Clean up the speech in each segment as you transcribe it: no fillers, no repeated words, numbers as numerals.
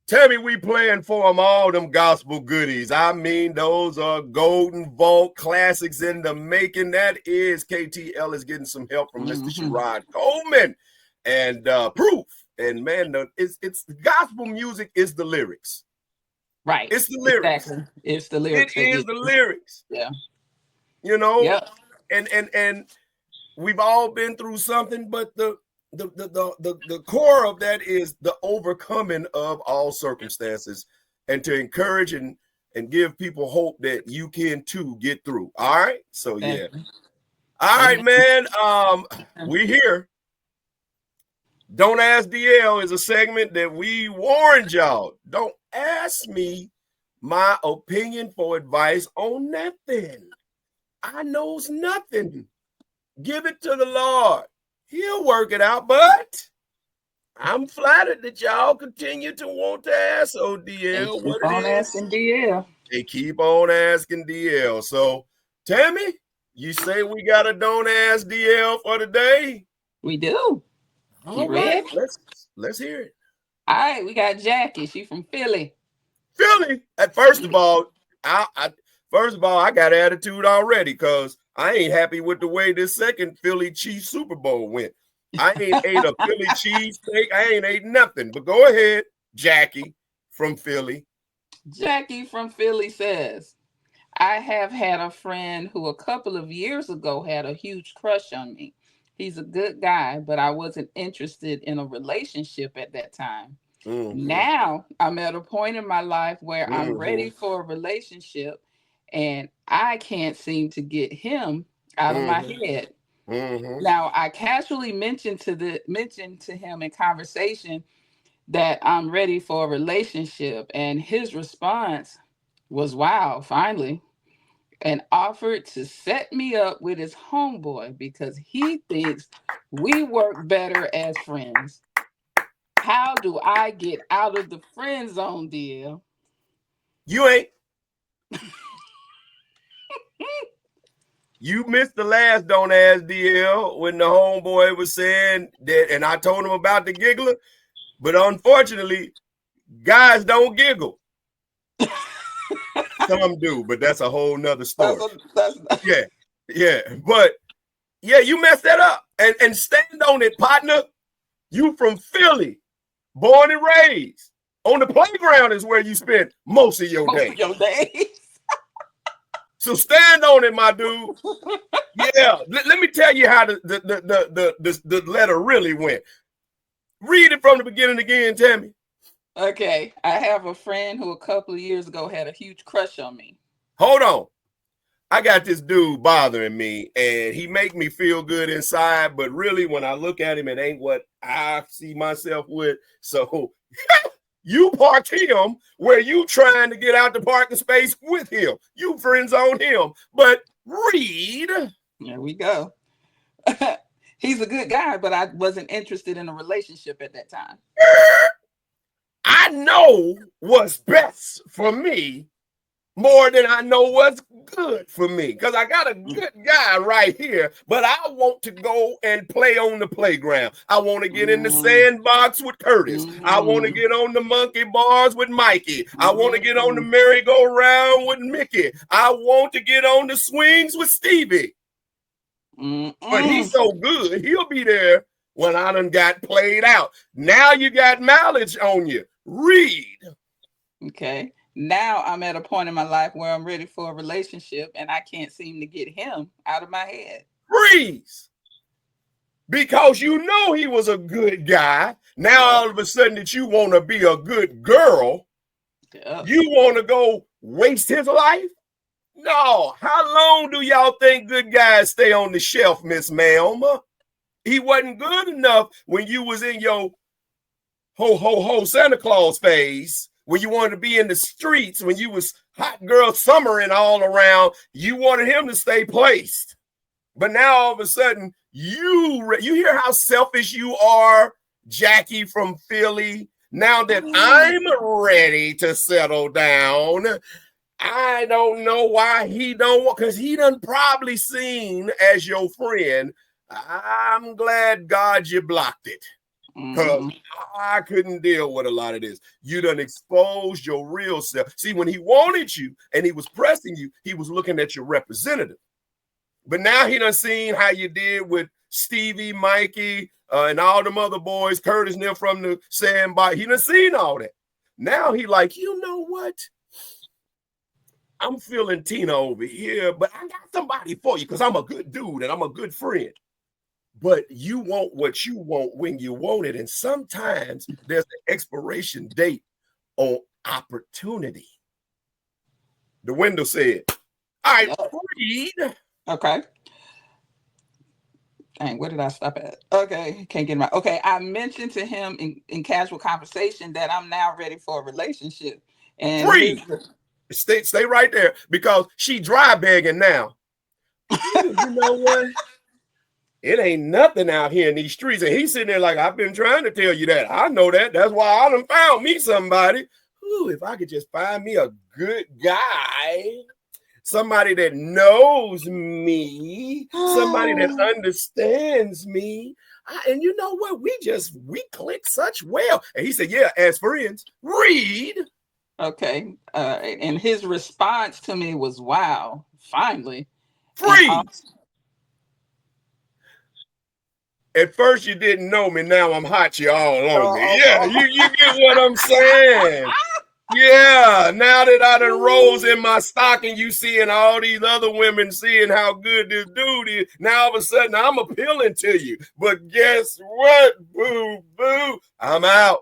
Tell me we playing for them all them gospel goodies. I mean, those are Golden Vault classics in the making. That is KTL is getting some help from Mr. Sherrod Coleman and Proof. And man, it's gospel music is the lyrics. Right. It's the lyrics. Exactly. It's the lyrics. It is the lyrics. Yeah. You know, yep. and we've all been through something, but the core of that is the overcoming of all circumstances, and to encourage and give people hope that you can too get through. All right. So yeah. All right, man. We here. Don't Ask DL is a segment that we warned y'all. Don't ask me my opinion for advice on nothing. I knows nothing. Give it to the Lord. He'll work it out, but I'm flattered that y'all continue to want to ask ODL what it is. Asking DL. They keep on asking DL. So, Tammy, you say we got a Don't Ask DL for today? We do. All right, let's hear it. All right, we got Jackie. She's from Philly. Philly. First of all, I got attitude already because I ain't happy with the way this second Philly Chiefs Super Bowl went. I ain't ate a Philly cheesesteak. I ain't ate nothing. But go ahead, Jackie from Philly. Jackie from Philly says, I have had a friend who a couple of years ago had a huge crush on me. He's a good guy, but I wasn't interested in a relationship at that time. Mm-hmm. Now I'm at a point in my life where I'm ready for a relationship, and I can't seem to get him out of my head. Mm-hmm. Now I casually mentioned to him in conversation that I'm ready for a relationship, and his response was, "Wow, finally," and offered to set me up with his homeboy because he thinks we work better as friends. How do I get out of the friend zone, deal? You ain't. You missed the last Don't Ask DL when the homeboy was saying that, and I told him about the giggler, but unfortunately, guys don't giggle. Some do, but that's a whole nother story. Yeah. But yeah, you messed that up. And stand on it, partner. You from Philly, born and raised. On the playground is where you spend most of your days. So stand on it, my dude. Yeah. Let me tell you how the letter really went. Read it from the beginning again, Tammy. Okay. I have a friend who a couple of years ago had a huge crush on me. Hold on. I got this dude bothering me, and he make me feel good inside, but really when I look at him, it ain't what I see myself with. So you park him where you trying to get out the parking space with him. You friends on him. But read. There we go. He's a good guy, but I wasn't interested in a relationship at that time. I know what's best for me more than I know what's good for me, because I got a good guy right here, but I want to go and play on the playground. I want to get in the sandbox with Curtis. I want to get on the monkey bars with Mikey. I want to get on the merry-go-round with Mickey. I want to get on the swings with Stevie. But he's so good, he'll be there when I done got played out. Now you got mileage on you. Read. Okay. Now I'm at a point in my life where I'm ready for a relationship, and I can't seem to get him out of my head. Freeze. Because you know he was a good guy. Now all of a sudden that you want to be a good girl, you want to go waste his life? No. How long do y'all think good guys stay on the shelf, Miss Ma'am? He wasn't good enough when you was in your ho, ho, ho Santa Claus phase. When you wanted to be in the streets, when you was hot girl summering all around, you wanted him to stay placed. But now all of a sudden, you hear how selfish you are, Jackie from Philly. Now that I'm ready to settle down, I don't know why he don't want, because he done probably seen as your friend. I'm glad God you blocked it. Because I couldn't deal with a lot of this. You done exposed your real self. See, when he wanted you and he was pressing you, he was looking at your representative. But now he done seen how you did with Stevie, Mikey, and all them other boys, Curtis Neal from the Sandbox. He done seen all that. Now he like, you know what? I'm feeling Tina over here, but I got somebody for you because I'm a good dude and I'm a good friend. But you want what you want when you want it. And sometimes there's an expiration date on opportunity. The window said, all right, read. Okay. Dang, where did I stop at? Okay, can't get my. Okay, I mentioned to him in casual conversation that I'm now ready for a relationship. And free. Stay right there because she dry begging now. You know what? It ain't nothing out here in these streets. And he's sitting there like, I've been trying to tell you that. I know that. That's why I done found me somebody. Ooh, if I could just find me a good guy, somebody that knows me, somebody that understands me. And you know what? We click such well. And he said, yeah, as friends, read. Okay. And his response to me was, wow, finally. Free. At first you didn't know me. Now I'm hot. You all on me. Yeah, you get what I'm saying. Yeah, now that I done rose in my stocking, you seeing all these other women seeing how good this dude is. Now all of a sudden I'm appealing to you. But guess what? Boo, boo. I'm out.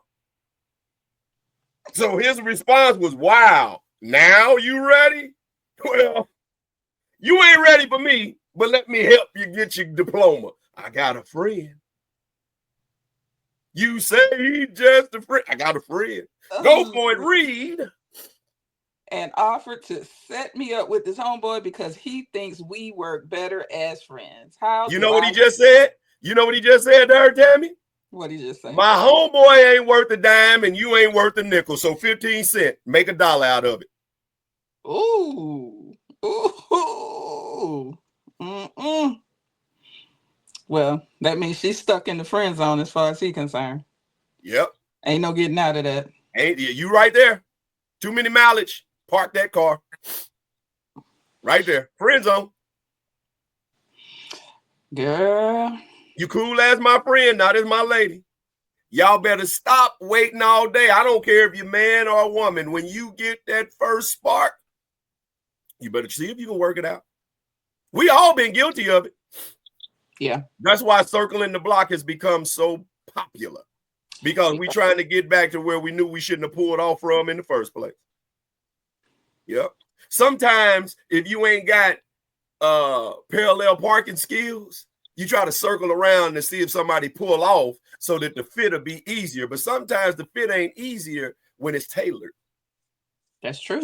So his response was, wow, now you ready? Well, you ain't ready for me, but let me help you get your diploma. I got a friend. You say he just a friend. I got a friend. Go for it, read. And offered to set me up with this homeboy because he thinks we work better as friends. You know what he just said? You know what he just said to her, Tammy? What he just said? My homeboy ain't worth a dime and you ain't worth a nickel. So 15 cents. Make $1 out of it. Ooh. Ooh. Well, that means she's stuck in the friend zone as far as he's concerned. Yep. Ain't no getting out of that. Ain't you right there? Too many mileage. Park that car. Right there. Friend zone. Girl. You cool as my friend, not as my lady. Y'all better stop waiting all day. I don't care if you're man or a woman. When you get that first spark, you better see if you can work it out. We all been guilty of it. Yeah. That's why circling the block has become so popular. Because we trying to get back to where we knew we shouldn't have pulled off from in the first place. Yep. Sometimes if you ain't got parallel parking skills, you try to circle around and see if somebody pull off so that the fit will be easier. But sometimes the fit ain't easier when it's tailored. That's true.